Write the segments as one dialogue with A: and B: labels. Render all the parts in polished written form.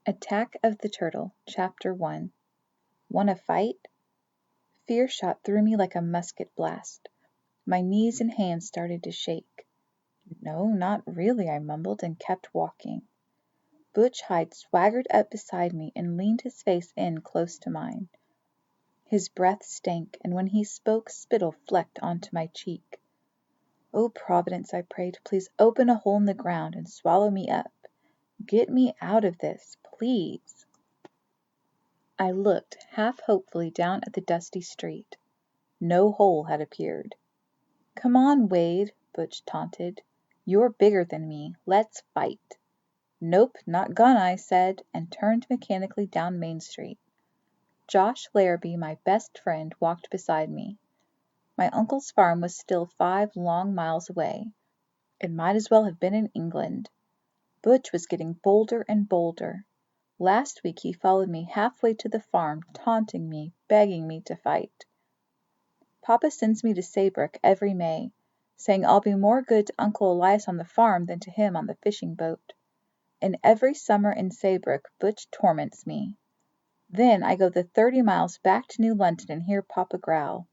A: Attack of the Turtle, Chapter 1. Wanna fight? Fear shot through me like a musket blast. My knees and hands started to shake. No, not really, I mumbled and kept walking. Butch Hyde swaggered up beside me and leaned his face in close to mine. His breath stank, and when he spoke, spittle flecked onto my cheek. Oh, Providence, I prayed, please open a hole in the ground and swallow me up. Get me out of this, please. I looked, half hopefully, down at the dusty street. No hole had appeared. Come on, Wade, Butch taunted. You're bigger than me. Let's fight. Nope, not gonna, I said, and turned mechanically down Main Street. Josh Larrabee, my best friend, walked beside me. My uncle's farm was still 5 long miles away. It might as well have been in England. Butch was getting bolder and bolder. Last week he followed me halfway to the farm, taunting me, begging me to fight. Papa sends me to Saybrook every May, saying I'll be more good to Uncle Elias on the farm than to him on the fishing boat. And every summer in Saybrook Butch torments me. Then I go the 30 miles back to New London and hear Papa growl,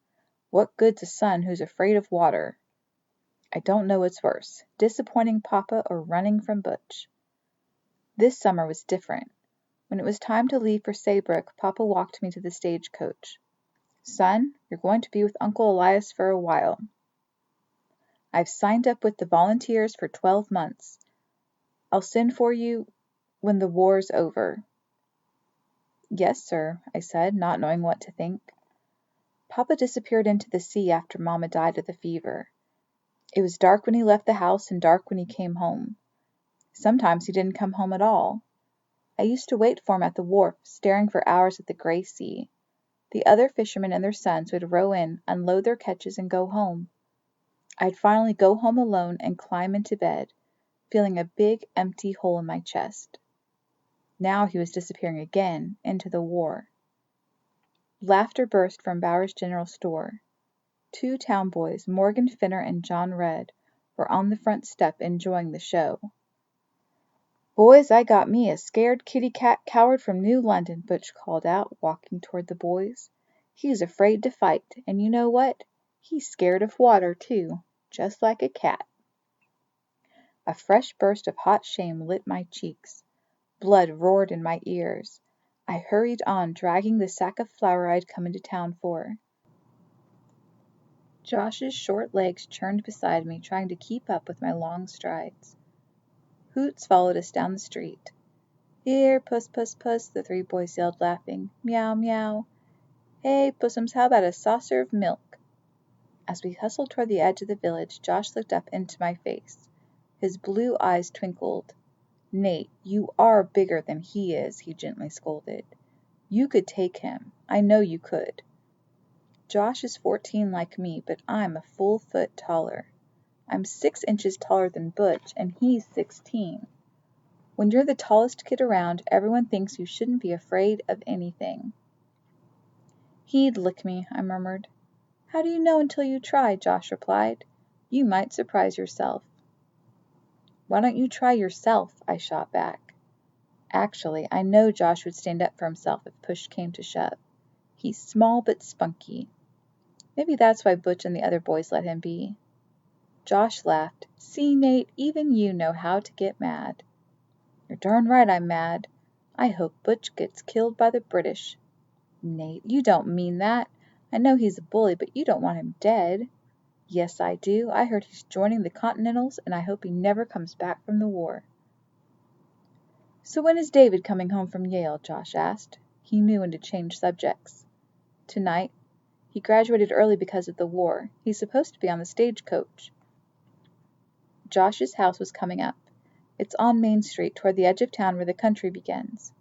A: "What good's a son who's afraid of water?" I don't know what's worse, disappointing Papa or running from Butch. This summer was different. When it was time to leave for Saybrook, Papa walked me to the stagecoach. "Son, you're going to be with Uncle Elias for a while. I've signed up with the volunteers for 12 months. I'll send for you when the war's over." "Yes, sir," I said, not knowing what to think. Papa disappeared into the sea after Mama died of the fever. It was dark when he left the house and dark when he came home. Sometimes he didn't come home at all. I used to wait for him at the wharf, staring for hours at the gray sea. The other fishermen and their sons would row in, unload their catches, and go home. I'd finally go home alone and climb into bed, feeling a big, empty hole in my chest. Now he was disappearing again, into the war. Laughter burst from Bowers General Store. 2 town boys, Morgan Finner and John Redd, were on the front step enjoying the show. "Boys, I got me a scared kitty-cat coward from New London," Butch called out, walking toward the boys. "He's afraid to fight, and you know what? He's scared of water, too, just like a cat." A fresh burst of hot shame lit my cheeks. Blood roared in my ears. I hurried on, dragging the sack of flour I'd come into town for. Josh's short legs churned beside me, trying to keep up with my long strides. Hoots followed us down the street. "Here, Puss, Puss, Puss," the 3 boys yelled, laughing. "Meow, meow. Hey, Pussums, how about a saucer of milk?" As we hustled toward the edge of the village, Josh looked up into my face. His blue eyes twinkled. "Nate, you are bigger than he is," he gently scolded. "You could take him. I know you could." Josh is 14 like me, but I'm a full foot taller. I'm 6 inches taller than Butch, and he's 16. When you're the tallest kid around, everyone thinks you shouldn't be afraid of anything. "He'd lick me," I murmured. "How do you know until you try?" Josh replied. "You might surprise yourself." "Why don't you try yourself?" I shot back. Actually, I know Josh would stand up for himself if push came to shove. He's small but spunky. Maybe that's why Butch and the other boys let him be. Josh laughed. "See, Nate, even you know how to get mad." "You're darn right I'm mad. I hope Butch gets killed by the British." "Nate, you don't mean that. I know he's a bully, but you don't want him dead." "Yes, I do. I heard he's joining the Continentals, and I hope he never comes back from the war." "So when is David coming home from Yale?" Josh asked. He knew when to change subjects. "Tonight. He graduated early because of the war. He's supposed to be on the stagecoach." Josh's house was coming up. It's on Main Street, toward the edge of town where the country begins.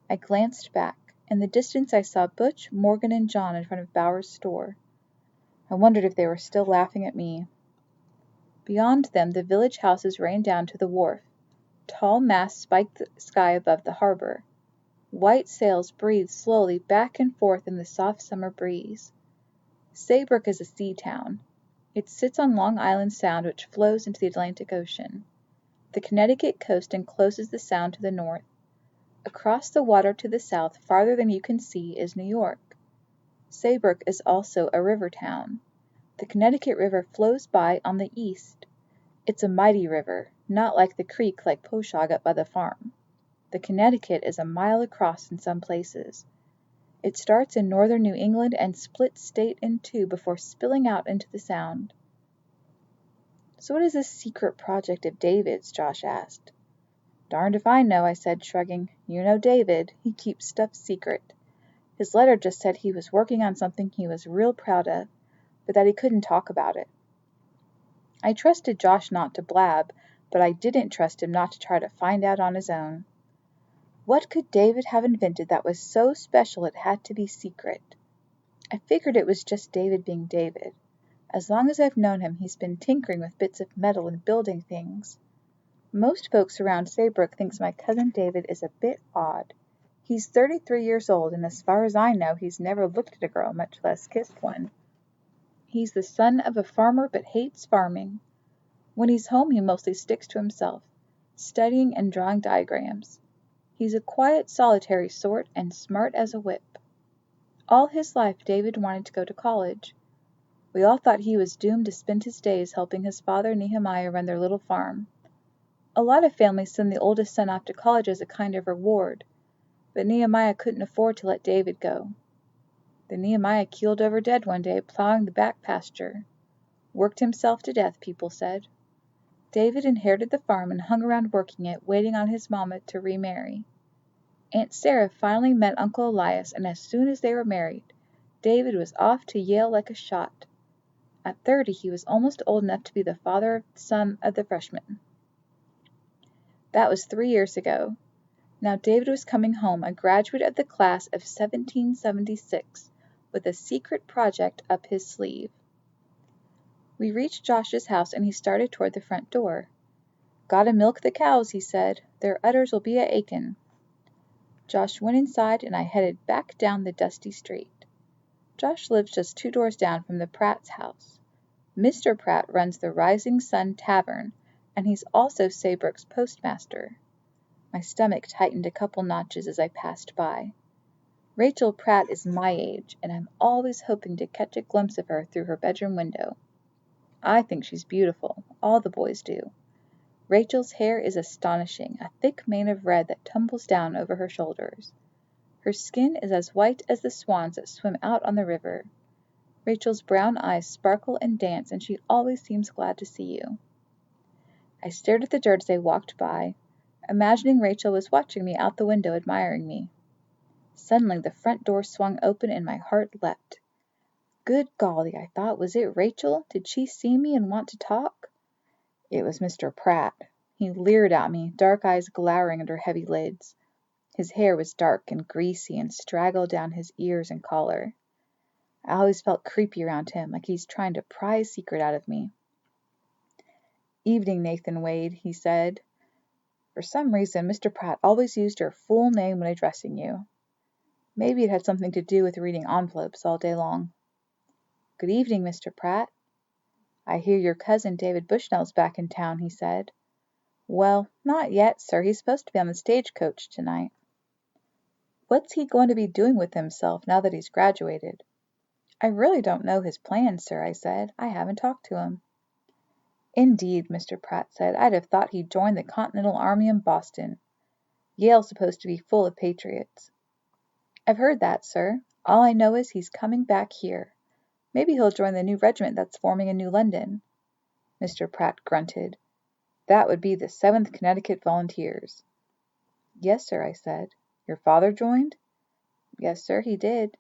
A: I glanced back. In the distance I saw Butch, Morgan, and John in front of Bowers' store. I wondered if they were still laughing at me. Beyond them the village houses rained down to the wharf. Tall masts spiked the sky above the harbor. White sails breathed slowly back and forth in the soft summer breeze. Saybrook is a sea town. It sits on Long Island Sound, which flows into the Atlantic Ocean. The Connecticut coast encloses the sound to the north. Across the water to the south, farther than you can see, is New York. Saybrook is also a river town. The Connecticut River flows by on the east. It's a mighty river, not like the creek like Poshog up by the farm. The Connecticut is a mile across in some places. It starts in northern New England and splits state in two before spilling out into the Sound. So what is this secret project of David's? Josh asked. Darned if I know, I said, shrugging. You know David. He keeps stuff secret. His letter just said he was working on something he was real proud of, but that he couldn't talk about it. I trusted Josh not to blab, but I didn't trust him not to try to find out on his own. What could David have invented that was so special it had to be secret? I figured it was just David being David. As long as I've known him, he's been tinkering with bits of metal and building things. Most folks around Saybrook thinks my cousin David is a bit odd. He's 33 years old, and as far as I know, he's never looked at a girl, much less kissed one. He's the son of a farmer but hates farming. When he's home, he mostly sticks to himself, studying and drawing diagrams. He's a quiet, solitary sort, and smart as a whip. All his life David wanted to go to college. We all thought he was doomed to spend his days helping his father Nehemiah run their little farm. A lot of families send the oldest son off to college as a kind of reward, but Nehemiah couldn't afford to let David go. Then Nehemiah keeled over dead one day plowing the back pasture. Worked himself to death, people said. David inherited the farm and hung around working it, waiting on his mama to remarry. Aunt Sarah finally met Uncle Elias, and as soon as they were married, David was off to Yale like a shot. At 30, he was almost old enough to be the father of the son of the freshman. That was 3 years ago. Now David was coming home, a graduate of the class of 1776, with a secret project up his sleeve. We reached Josh's house, and he started toward the front door. Gotta milk the cows, he said. Their udders will be a-achin'. Josh went inside, and I headed back down the dusty street. Josh lives just 2 doors down from the Pratt's house. Mr. Pratt runs the Rising Sun Tavern, and he's also Saybrook's postmaster. My stomach tightened a couple notches as I passed by. Rachel Pratt is my age, and I'm always hoping to catch a glimpse of her through her bedroom window. I think she's beautiful. All the boys do. Rachel's hair is astonishing, a thick mane of red that tumbles down over her shoulders. Her skin is as white as the swans that swim out on the river. Rachel's brown eyes sparkle and dance, and she always seems glad to see you. I stared at the dirt as I walked by, imagining Rachel was watching me out the window, admiring me. Suddenly the front door swung open and my heart leapt. Good golly, I thought, was it Rachel? Did she see me and want to talk? It was Mr. Pratt. He leered at me, dark eyes glowering under heavy lids. His hair was dark and greasy and straggled down his ears and collar. I always felt creepy around him, like he's trying to pry a secret out of me. Evening, Nathan Wade, he said. For some reason, Mr. Pratt always used your full name when addressing you. Maybe it had something to do with reading envelopes all day long. Good evening, Mr. Pratt. I hear your cousin David Bushnell's back in town, he said. Well, not yet, sir. He's supposed to be on the stagecoach tonight. What's he going to be doing with himself now that he's graduated? I really don't know his plans, sir, I said. I haven't talked to him. Indeed, Mr. Pratt said. I'd have thought he'd joined the Continental Army in Boston. Yale's supposed to be full of patriots. I've heard that, sir. All I know is he's coming back here. Maybe he'll join the new regiment that's forming in New London. Mr. Pratt grunted. That would be the 7th Connecticut Volunteers. Yes, sir, I said. Your father joined? Yes, sir, he did.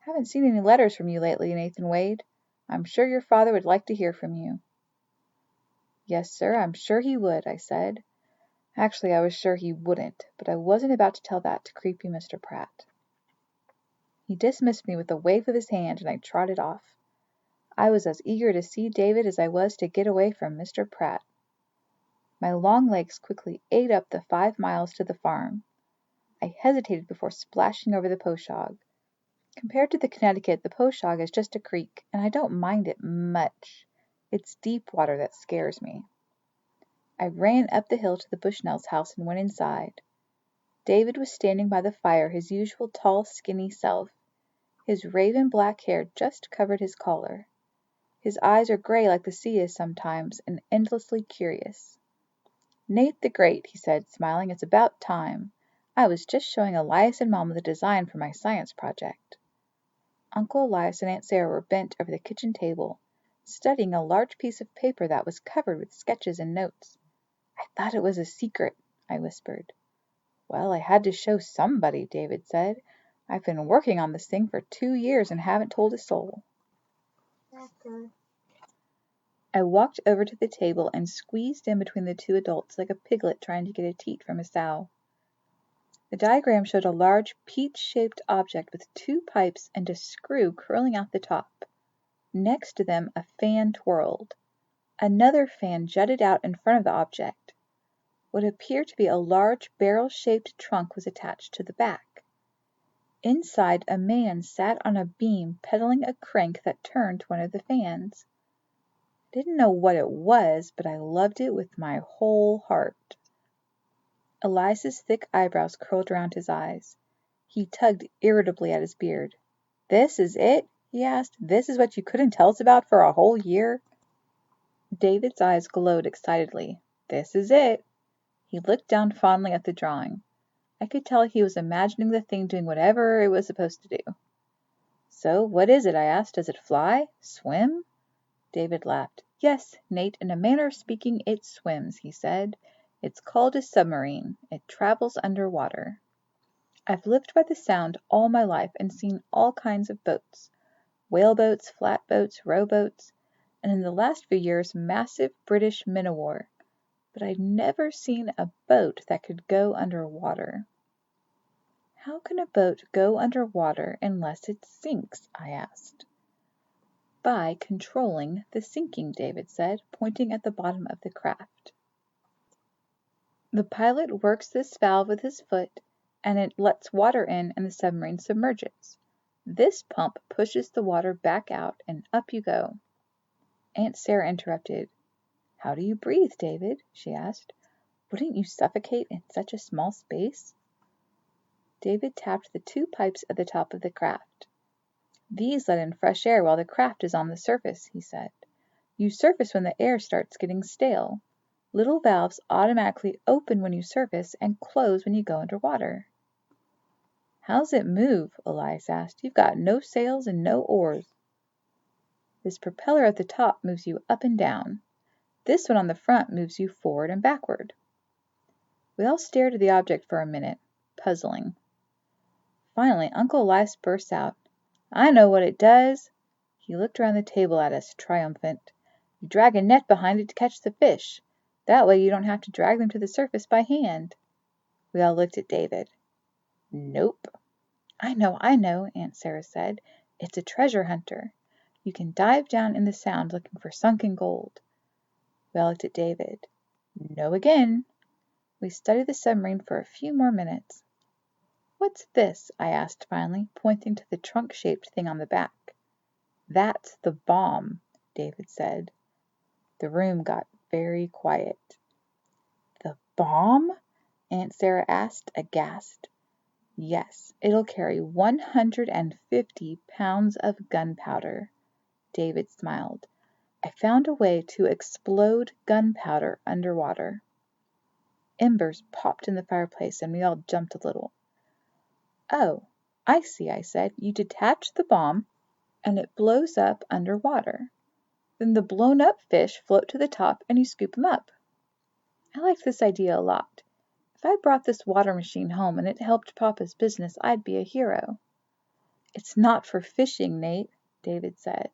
A: Haven't seen any letters from you lately, Nathan Wade. I'm sure your father would like to hear from you. Yes, sir, I'm sure he would, I said. Actually, I was sure he wouldn't, but I wasn't about to tell that to creepy Mr. Pratt. He dismissed me with a wave of his hand, and I trotted off. I was as eager to see David as I was to get away from Mr. Pratt. My long legs quickly ate up the 5 miles to the farm. I hesitated before splashing over the Poshog. Compared to the Connecticut, the Poshog is just a creek, and I don't mind it much. It's deep water that scares me. I ran up the hill to the Bushnells' house and went inside. David was standing by the fire, his usual tall, skinny self. His raven black hair just covered his collar. His eyes are gray like the sea is sometimes, and endlessly curious. "Nate the Great," he said, smiling, "it's about time. I was just showing Elias and Mama the design for my science project." Uncle Elias and Aunt Sarah were bent over the kitchen table, studying a large piece of paper that was covered with sketches and notes. "I thought it was a secret," I whispered. "Well, I had to show somebody," David said. "I've been working on this thing for 2 years and haven't told a soul." I walked over to the table and squeezed in between the two adults like a piglet trying to get a teat from a sow. The diagram showed a large peach-shaped object with 2 pipes and a screw curling out the top. Next to them a fan twirled. Another fan jutted out in front of the object. What appeared to be a large barrel-shaped trunk was attached to the back. Inside, a man sat on a beam pedaling a crank that turned one of the fans. I didn't know what it was, but I loved it with my whole heart. Elias's thick eyebrows curled around his eyes. He tugged irritably at his beard. "This is it?" he asked. "This is what you couldn't tell us about for a whole year?" David's eyes glowed excitedly. "This is it." He looked down fondly at the drawing. I could tell he was imagining the thing doing whatever it was supposed to do. "So, what is it?" I asked. "Does it fly? Swim?" David laughed. "Yes, Nate, in a manner of speaking, it swims," he said. "It's called a submarine. It travels under water. I've lived by the Sound all my life and seen all kinds of boats. Whaleboats, flatboats, rowboats, and in the last few years massive British men of war. But I'd never seen a boat that could go under water." "How can a boat go under water unless it sinks?" I asked. "By controlling the sinking," David said, pointing at the bottom of the craft. "The pilot works this valve with his foot, and it lets water in and the submarine submerges. This pump pushes the water back out and up you go." Aunt Sarah interrupted. "How do you breathe, David?" she asked. "Wouldn't you suffocate in such a small space?" David tapped the 2 pipes at the top of the craft. "These let in fresh air while the craft is on the surface," he said. "You surface when the air starts getting stale. Little valves automatically open when you surface and close when you go under water." "How's it move?" Elias asked. "You've got no sails and no oars." "This propeller at the top moves you up and down. This one on the front moves you forward and backward." We all stared at the object for a minute, puzzling. Finally Uncle Elias burst out. "I know what it does." He looked around the table at us, triumphant. "You drag a net behind it to catch the fish. That way you don't have to drag them to the surface by hand." We all looked at David. "Nope." I know," Aunt Sarah said. "It's a treasure hunter. You can dive down in the Sound looking for sunken gold." We all looked at David. "No again." We studied the submarine for a few more minutes. "What's this?" I asked finally, pointing to the trunk-shaped thing on the back. "That's the bomb," David said. The room got very quiet. "The bomb?" Aunt Sarah asked, aghast. "Yes, it'll carry 150 pounds of gunpowder." David smiled. "I found a way to explode gunpowder underwater." Embers popped in the fireplace and we all jumped a little. "Oh, I see," I said. "You detach the bomb and it blows up under water. Then the blown up fish float to the top and you scoop them up." I liked this idea a lot. If I brought this water machine home and it helped Papa's business, I'd be a hero. "It's not for fishing, Nate," David said.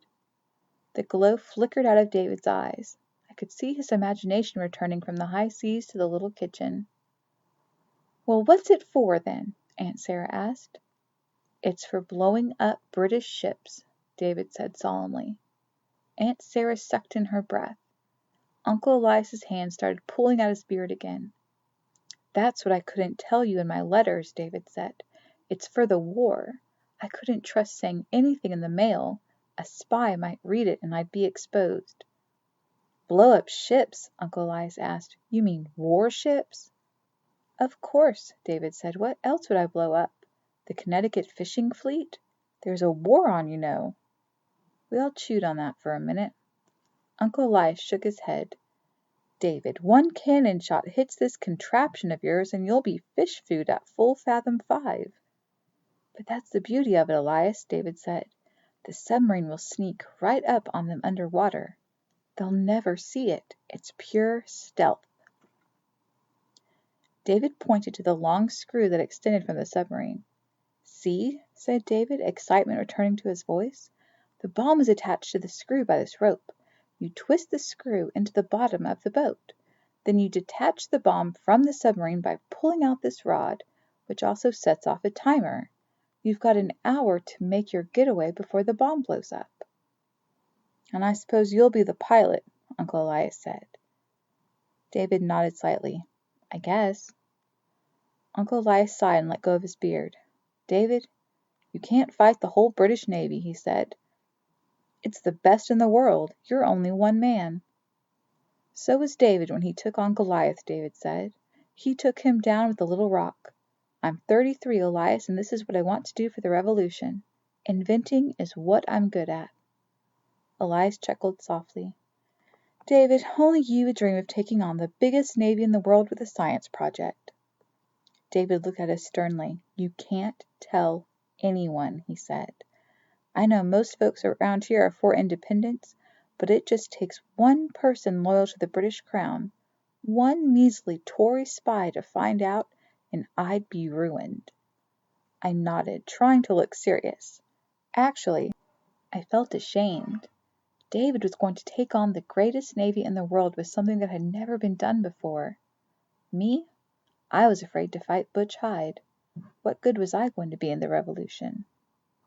A: The glow flickered out of David's eyes. I could see his imagination returning from the high seas to the little kitchen. "Well, what's it for, then?" Aunt Sarah asked. "It's for blowing up British ships," David said solemnly. Aunt Sarah sucked in her breath. Uncle Elias's hand started pulling at his beard again. "That's what I couldn't tell you in my letters," David said. "It's for the war. I couldn't trust saying anything in the mail. A spy might read it and I'd be exposed." "Blow up ships?" Uncle Elias asked. "You mean warships?" Of course, David said. What else would I blow up? The Connecticut fishing fleet? There's a war on, you know. We all chewed on that for a minute. Uncle Elias shook his head. David, one cannon shot hits this contraption of yours and you'll be fish food at full fathom 5. But that's the beauty of it, Elias, David said. The submarine will sneak right up on them under water. They'll never see it. It's pure stealth. David pointed to the long screw that extended from the submarine. See, said David, excitement returning to his voice. The bomb is attached to the screw by this rope. You twist the screw into the bottom of the boat. Then you detach the bomb from the submarine by pulling out this rod, which also sets off a timer. You've got an hour to make your getaway before the bomb blows up. And I suppose you'll be the pilot, Uncle Elias said. David nodded slightly. I guess. Uncle Elias sighed and let go of his beard. David, you can't fight the whole British Navy, he said. It's the best in the world. You're only one man. So was David when he took on Goliath, David said. He took him down with a little rock. I'm 33, Elias, and this is what I want to do for the revolution. Inventing is what I'm good at. Elias chuckled softly. David, only you would dream of taking on the biggest navy in the world with a science project. David looked at us sternly. You can't tell anyone, he said. I know most folks around here are for independence, but it just takes one person loyal to the British Crown, one measly Tory spy to find out, and I'd be ruined. I nodded, trying to look serious. Actually, I felt ashamed. David was going to take on the greatest navy in the world with something that had never been done before. Me? I was afraid to fight Butch Hyde. What good was I going to be in the revolution?